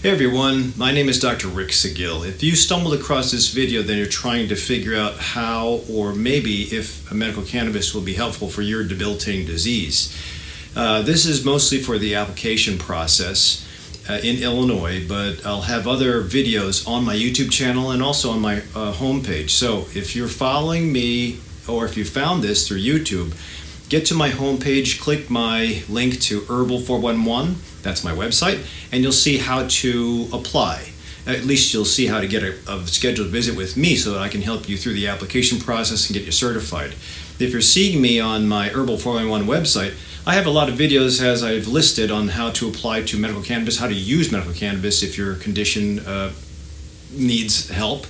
Hey everyone, my name is Dr. Rick Saguil. If you stumbled across this video, then you're trying to figure out how or maybe if medical cannabis will be helpful for your debilitating disease. This is mostly for the application process in Illinois, but I'll have other videos on my YouTube channel and also on my homepage. So if you're following me or if you found this through YouTube, get to my homepage, click my link to Herbal 411, that's my website, and you'll see how to apply. At least you'll see how to get a scheduled visit with me so that I can help you through the application process and get you certified. If you're seeing me on my Herbal 411 website, I have a lot of videos as I've listed on how to apply to medical cannabis, how to use medical cannabis if your condition needs help.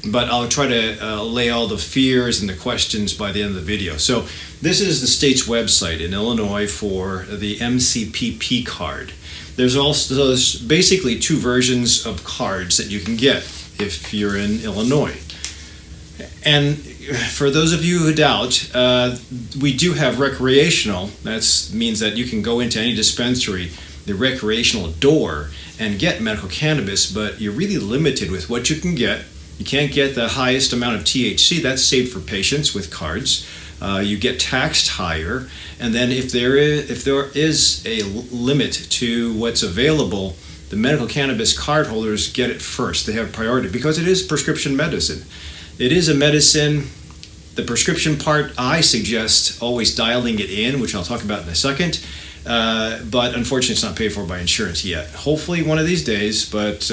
But I'll try to lay all the fears and the questions by the end of the video. So this is the state's website in Illinois for the MCPP card. There's basically two versions of cards that you can get if you're in Illinois. And for those of you who doubt, we do have recreational. That means that you can go into any dispensary, the recreational door, and get medical cannabis, but you're really limited with what you can get. You can't get the highest amount of THC. That's saved for patients with cards. You get taxed higher, and then if there is a limit to what's available, the medical cannabis card holders get it first. They have priority because it is prescription medicine. It is a medicine. The prescription part, I suggest always dialing it in, which I'll talk about in a second. But unfortunately, it's not paid for by insurance yet. Hopefully one of these days, but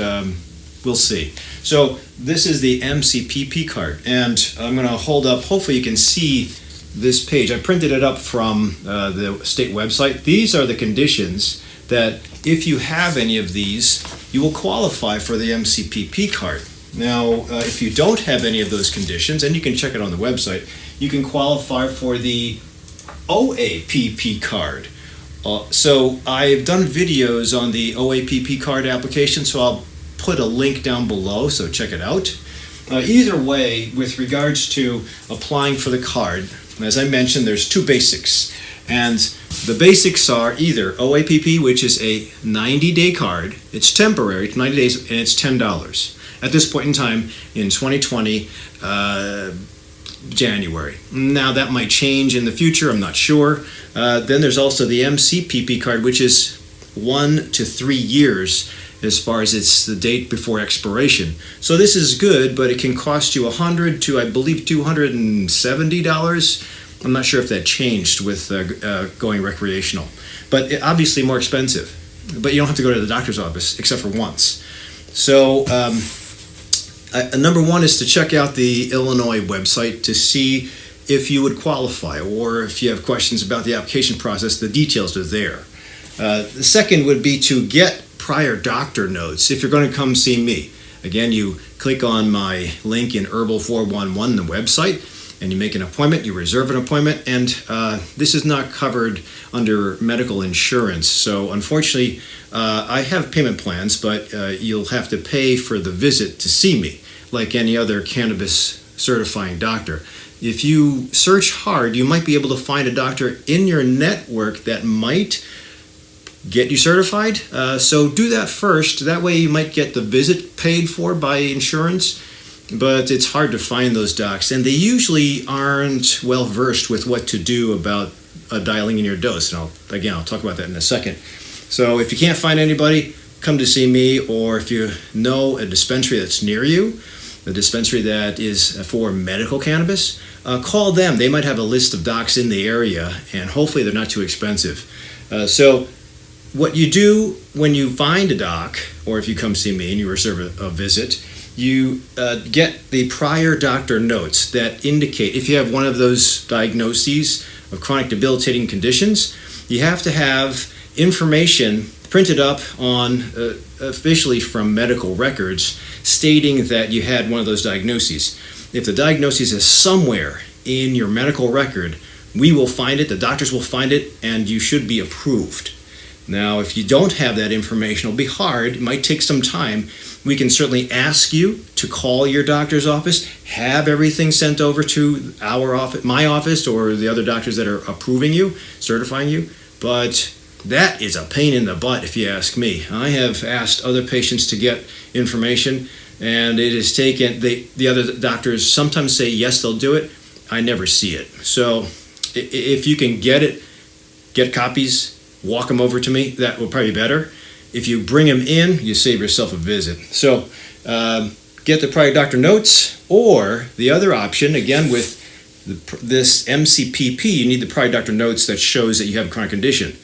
we'll see. So this is the MCPP card, and I'm going to hold up. Hopefully you can see this page. I printed it up from the state website. These are the conditions that if you have any of these, you will qualify for the MCPP card. Now, if you don't have any of those conditions, and you can check it on the website, you can qualify for the OAPP card. So I've done videos on the OAPP card application, so I'll put a link down below, so check it out. Either way, with regards to applying for the card, as I mentioned, there's two basics. And the basics are either OAPP, which is a 90-day card. It's temporary, it's 90 days, and it's $10. At this point in time, in 2020, January. Now, that might change in the future, I'm not sure. Then there's also the MCPP card, which is 1 to 3 years as far as it's the date before expiration. So this is good, but it can cost you $100 to, I believe, $270. I'm not sure if that changed with going recreational. But obviously more expensive. But you don't have to go to the doctor's office, except for once. So number one is to check out the Illinois website to see if you would qualify, or if you have questions about the application process, the details are there. The second would be to get prior doctor notes if you're going to come see me. Again, you click on my link in Herbal 411, the website, and you make an appointment, you reserve an appointment, and this is not covered under medical insurance. So unfortunately, I have payment plans, but you'll have to pay for the visit to see me, like any other cannabis certifying doctor. If you search hard, you might be able to find a doctor in your network that might get you certified. So do that first. That way you might get the visit paid for by insurance, but it's hard to find those docs, and they usually aren't well versed with what to do about dialing in your dose. And I'll talk about that in a second. So if you can't find anybody, come to see me, or if you know a dispensary that's near you, a dispensary that is for medical cannabis, call them. They might have a list of docs in the area, and hopefully they're not too expensive. So what you do when you find a doc, or if you come see me and you reserve a visit, you get the prior doctor notes that indicate if you have one of those diagnoses of chronic debilitating conditions, you have to have information printed up on officially from medical records stating that you had one of those diagnoses. If the diagnosis is somewhere in your medical record, we will find it, the doctors will find it, and you should be approved. Now, if you don't have that information, it'll be hard. It might take some time. We can certainly ask you to call your doctor's office, have everything sent over to our office, my office, or the other doctors that are approving you, certifying you. But That is a pain in the butt, if you ask me. I have asked other patients to get information, and it has taken, the other doctors sometimes say yes, they'll do it. I never see it. So if you can get copies, walk them over to me, that will probably be better. If you bring them in, you save yourself a visit. So get the prior doctor notes, or the other option, again with this MCPP, you need the prior doctor notes that shows that you have a chronic condition.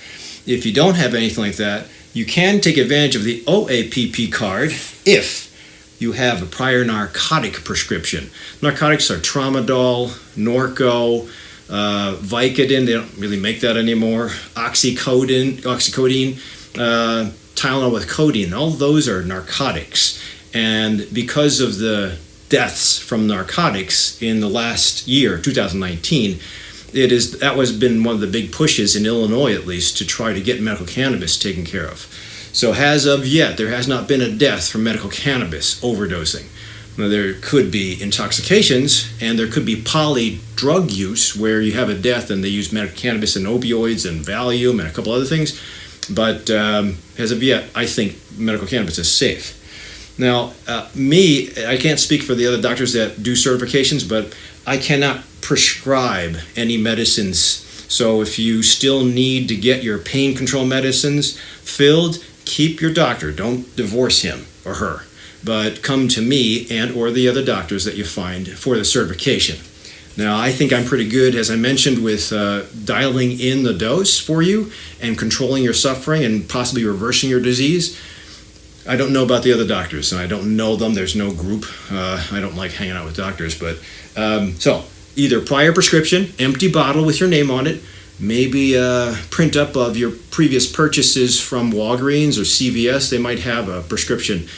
If you don't have anything like that, you can take advantage of the OAPP card if you have a prior narcotic prescription. Narcotics are tramadol, Norco, Vicodin, they don't really make that anymore, oxycodone, Tylenol with codeine, all those are narcotics. And because of the deaths from narcotics in the last year, 2019, that was been one of the big pushes in Illinois, at least, to try to get medical cannabis taken care of. So as of yet, there has not been a death from medical cannabis overdosing. Now, there could be intoxications, and there could be poly drug use where you have a death and they use medical cannabis and opioids and Valium and a couple other things. But as of yet, I think medical cannabis is safe. Now, I can't speak for the other doctors that do certifications, but I cannot prescribe any medicines. So if you still need to get your pain control medicines filled, keep your doctor. Don't divorce him or her, but come to me and or the other doctors that you find for the certification. Now, I think I'm pretty good, as I mentioned, with dialing in the dose for you and controlling your suffering and possibly reversing your disease. I don't know about the other doctors, and I don't know them. There's no group. I don't like hanging out with doctors, but so either prior prescription, empty bottle with your name on it, maybe a print up of your previous purchases from Walgreens or CVS. They might have a prescription,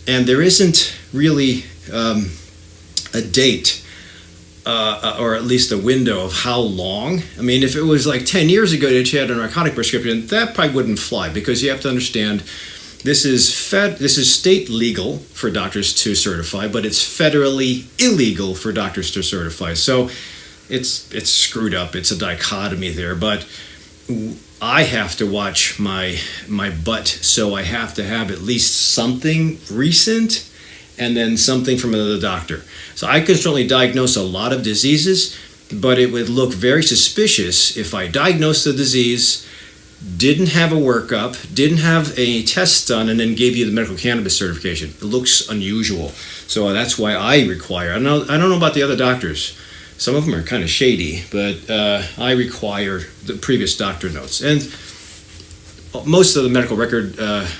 and there isn't really a date or at least a window of how long. I mean, if it was like 10 years ago that you had a narcotic prescription, that probably wouldn't fly, because you have to understand this is state legal for doctors to certify, but it's federally illegal for doctors to certify. So it's screwed up. It's a dichotomy there. But I have to watch my butt, so I have to have at least something recent and then something from another doctor. So I can certainly diagnose a lot of diseases, but it would look very suspicious if I diagnosed the disease, didn't have a workup, didn't have a test done, and then gave you the medical cannabis certification. It looks unusual. So that's why I require, I don't know about the other doctors. Some of them are kind of shady, but I require the previous doctor notes. And most of the medical record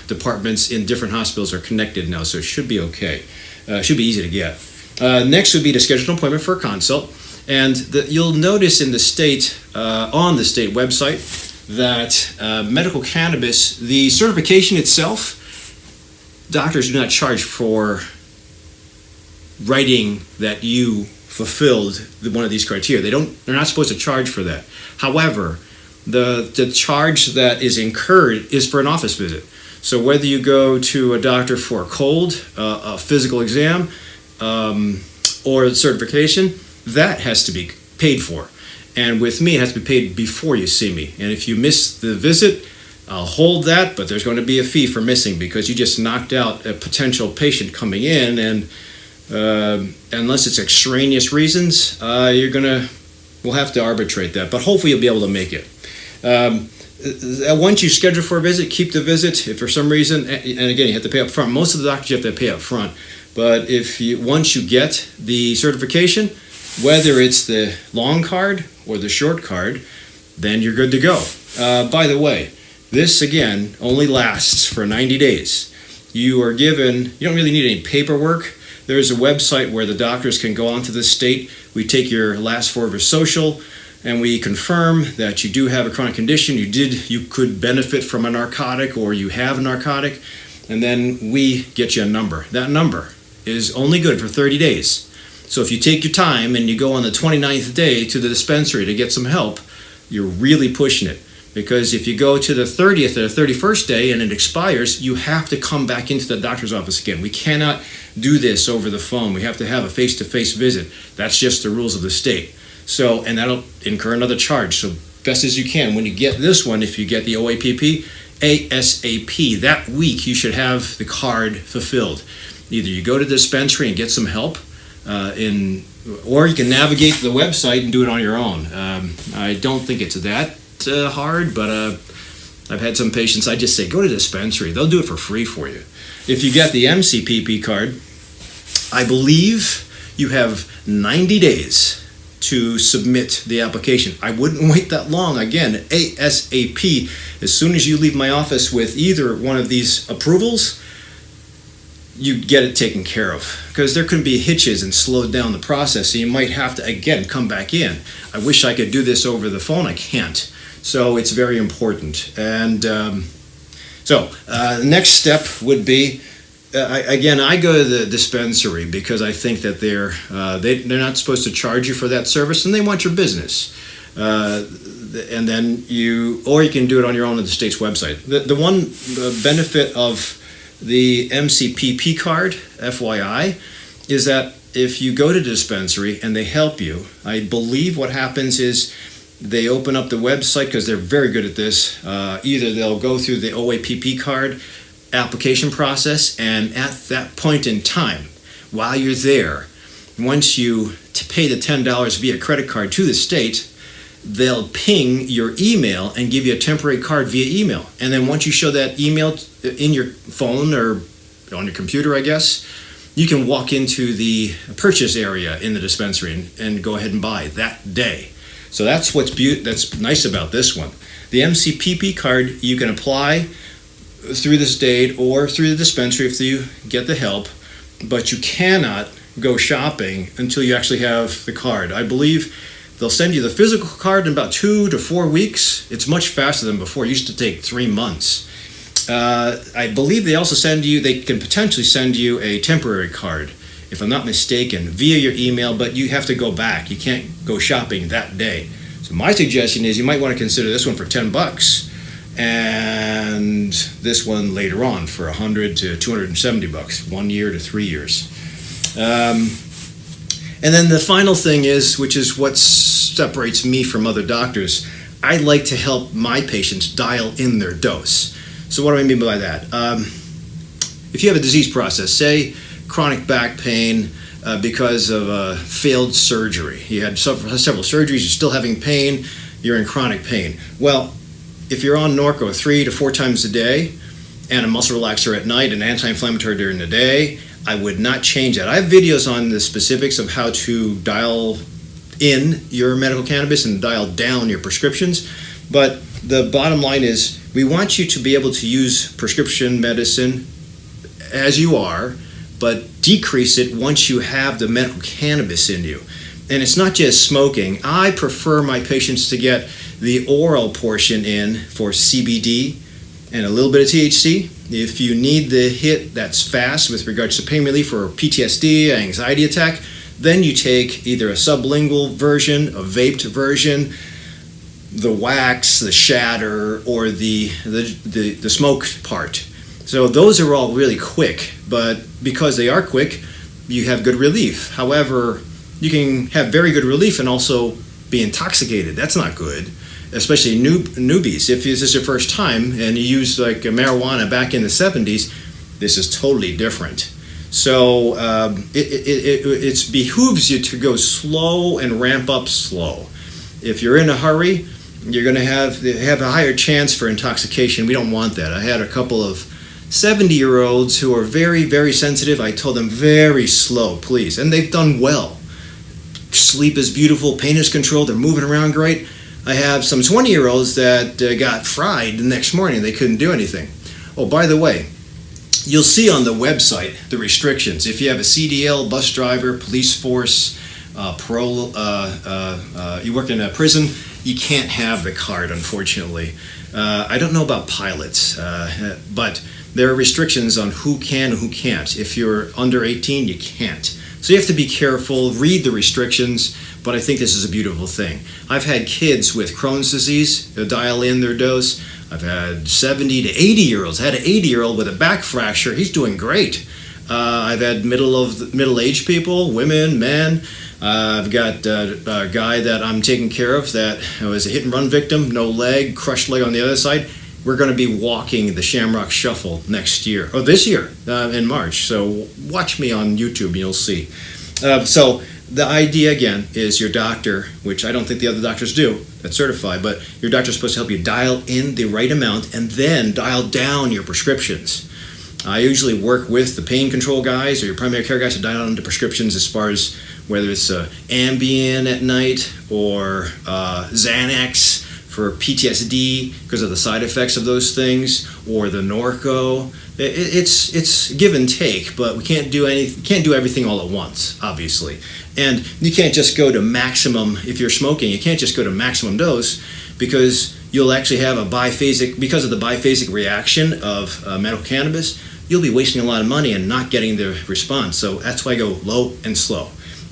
departments in different hospitals are connected now, so it should be okay. It should be easy to get. Next would be to schedule an appointment for a consult. And you'll notice in the state, on the state website, that medical cannabis, the certification itself, doctors do not charge for writing that you fulfilled one of these criteria. They're not supposed to charge for that. However, the charge that is incurred is for an office visit. So whether you go to a doctor for a cold, a physical exam, or a certification, that has to be paid for. And with me, it has to be paid before you see me. And if you miss the visit, I'll hold that, but there's going to be a fee for missing, because you just knocked out a potential patient coming in, and unless it's extraneous reasons, we'll have to arbitrate that. But hopefully you'll be able to make it. Once you schedule for a visit, keep the visit. If for some reason, and again, you have to pay up front. Most of the doctors you have to pay up front. But once you get the certification, whether it's the long card or the short card, then you're good to go. By the way, this again only lasts for 90 days. You don't really need any paperwork. There's a website where the doctors can go onto the state. We take your last four of your social, and we confirm that you do have a chronic condition. You could benefit from a narcotic, or you have a narcotic, and then we get you a number. That number is only good for 30 days. So if you take your time and you go on the 29th day to the dispensary to get some help, you're really pushing it. Because if you go to the 30th or the 31st day and it expires, you have to come back into the doctor's office again. We cannot do this over the phone. We have to have a face-to-face visit. That's just the rules of the state. So, and that'll incur another charge. So best as you can. When you get this one, if you get the OAPP, ASAP. That week you should have the card fulfilled. Either you go to the dispensary and get some help, or you can navigate to the website and do it on your own. I don't think it's that hard, but I've had some patients, I just say, go to the dispensary. They'll do it for free for you. If you get the MCPP card, I believe you have 90 days to submit the application. I wouldn't wait that long. Again, ASAP. As soon as you leave my office with either one of these approvals, you get it taken care of, because there can be hitches and slow down the process, so you might have to again come back in. I wish I could do this over the phone. I can't, so it's very important. And the next step would be, I go to the dispensary because I think that they're not supposed to charge you for that service, and they want your business. And then you can do it on your own at the state's website. The one benefit of the MCPP card, FYI, is that if you go to dispensary and they help you, I believe what happens is they open up the website, because they're very good at this. Either they'll go through the OAPP card application process, and at that point in time, while you're there, once you pay the $10 via credit card to the state, they'll ping your email and give you a temporary card via email. And then once you show that email in your phone or on your computer, I guess, you can walk into the purchase area in the dispensary and go ahead and buy that day. So that's that's nice about this one. The MCPP card, you can apply through the state or through the dispensary if you get the help, but you cannot go shopping until you actually have the card. I believe they'll send you the physical card in about 2 to 4 weeks. It's much faster than before. It used to take 3 months. I believe they can potentially send you a temporary card, if I'm not mistaken, via your email, but you have to go back. You can't go shopping that day. So my suggestion is you might want to consider this one for $10, and this one later on for $100 to $270, 1 year to 3 years. And then the final thing is, which is what separates me from other doctors, I like to help my patients dial in their dose. So what do I mean by that? If you have a disease process, say chronic back pain because of a failed surgery. You had several surgeries, you're still having pain, you're in chronic pain. Well, if you're on Norco 3 to 4 times a day and a muscle relaxer at night and anti-inflammatory during the day, I would not change that. I have videos on the specifics of how to dial in your medical cannabis and dial down your prescriptions. But the bottom line is we want you to be able to use prescription medicine as you are, but decrease it once you have the medical cannabis in you. And it's not just smoking. I prefer my patients to get the oral portion in for CBD and a little bit of THC. If you need the hit that's fast with regards to pain relief or PTSD, anxiety attack, then you take either a sublingual version, a vaped version, the wax, the shatter, or the smoke part. So those are all really quick, but because they are quick, you have good relief. However, you can have very good relief and also be intoxicated. That's not good, especially newbies. If this is your first time and you used like marijuana back in the 70s, this is totally different. So it behooves you to go slow and ramp up slow. If you're in a hurry, you're going to have a higher chance for intoxication. We don't want that. I had a couple of 70-year-olds who are very, very sensitive. I told them very slow, please. And they've done well. Sleep is beautiful. Pain is controlled. They're moving around great. I have some 20-year-olds that got fried the next morning. They couldn't do anything. Oh, by the way, you'll see on the website the restrictions. If you have a CDL, bus driver, police force, parole, you work in a prison, you can't have the card, unfortunately. I don't know about pilots, but there are restrictions on who can and who can't. If you're under 18, you can't. So you have to be careful, read the restrictions, but I think this is a beautiful thing. I've had kids with Crohn's disease dial in their dose. I've had 70 to 80-year-olds. I had an 80-year-old with a back fracture. He's doing great. I've had middle-aged people, women, men. I've got a guy that I'm taking care of that was a hit and run victim, no leg, crushed leg on the other side. We're going to be walking the Shamrock Shuffle next year, or this year in March. So watch me on YouTube and you'll see. So the idea again is your doctor, which I don't think the other doctors do, that's certified, but your doctor's supposed to help you dial in the right amount and then dial down your prescriptions. I usually work with the pain control guys or your primary care guys to dial down the prescriptions as far as whether it's Ambien at night or Xanax for PTSD because of the side effects of those things, or the Norco. It's give and take, but we can't do everything all at once, obviously. And you can't just go to maximum. If you're smoking, you can't just go to maximum dose, because you'll actually have because of the biphasic reaction of medical cannabis, you'll be wasting a lot of money and not getting the response. So that's why I go low and slow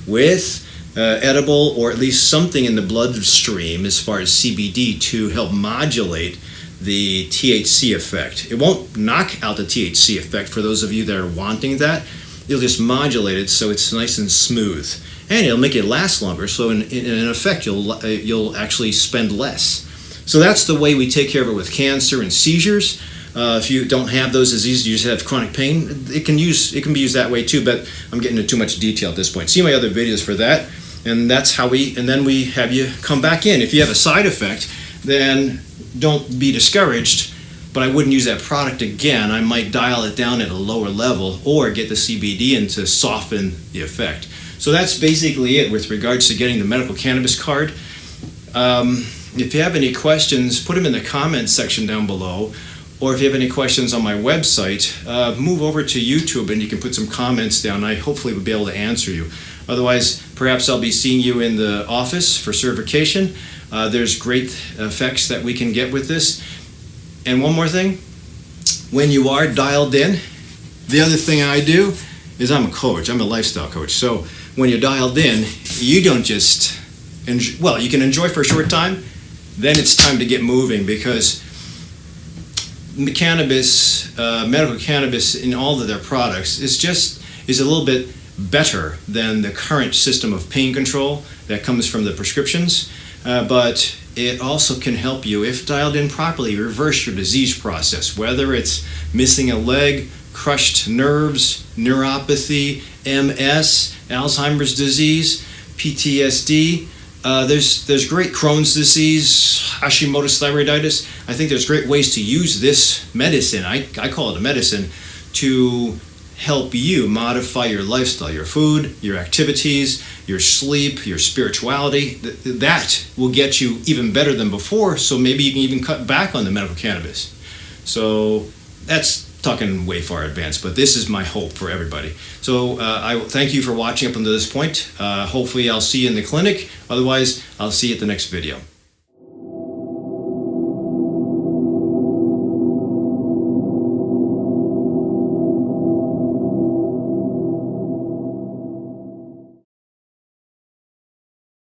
with edible, or at least something in the bloodstream as far as CBD to help modulate the THC effect. It won't knock out the THC effect for those of you that are wanting that. It'll just modulate it so it's nice and smooth, and it'll make it last longer. So in effect, you'll actually spend less. So that's the way we take care of it with cancer and seizures. If you don't have those diseases, you just have chronic pain, it can be used that way too, but I'm getting into too much detail at this point. See my other videos for that, and that's how then we have you come back in. If you have a side effect, then don't be discouraged, but I wouldn't use that product again. I might dial it down at a lower level or get the CBD in to soften the effect. So that's basically it with regards to getting the medical cannabis card. If you have any questions, put them in the comments section down below. Or if you have any questions on my website, move over to YouTube and you can put some comments down. I hopefully will be able to answer you. Otherwise, perhaps I'll be seeing you in the office for certification. There's great effects that we can get with this. And one more thing, when you are dialed in, the other thing I do is I'm a coach. I'm a lifestyle coach. So when you're dialed in, you don't just you can enjoy for a short time, then it's time to get moving, because the cannabis, medical cannabis in all of their products is a little bit better than the current system of pain control that comes from the prescriptions, but it also can help you, if dialed in properly, reverse your disease process, whether it's missing a leg, crushed nerves, neuropathy, MS, Alzheimer's disease, PTSD. There's great Crohn's disease, Hashimoto's thyroiditis. I think there's great ways to use this medicine, I call it a medicine, to help you modify your lifestyle, your food, your activities, your sleep, your spirituality. That will get you even better than before, so maybe you can even cut back on the medical cannabis. So that's talking way far advanced, but this is my hope for everybody. So I thank you for watching up until this point. Hopefully I'll see you in the clinic. Otherwise, I'll see you at the next video.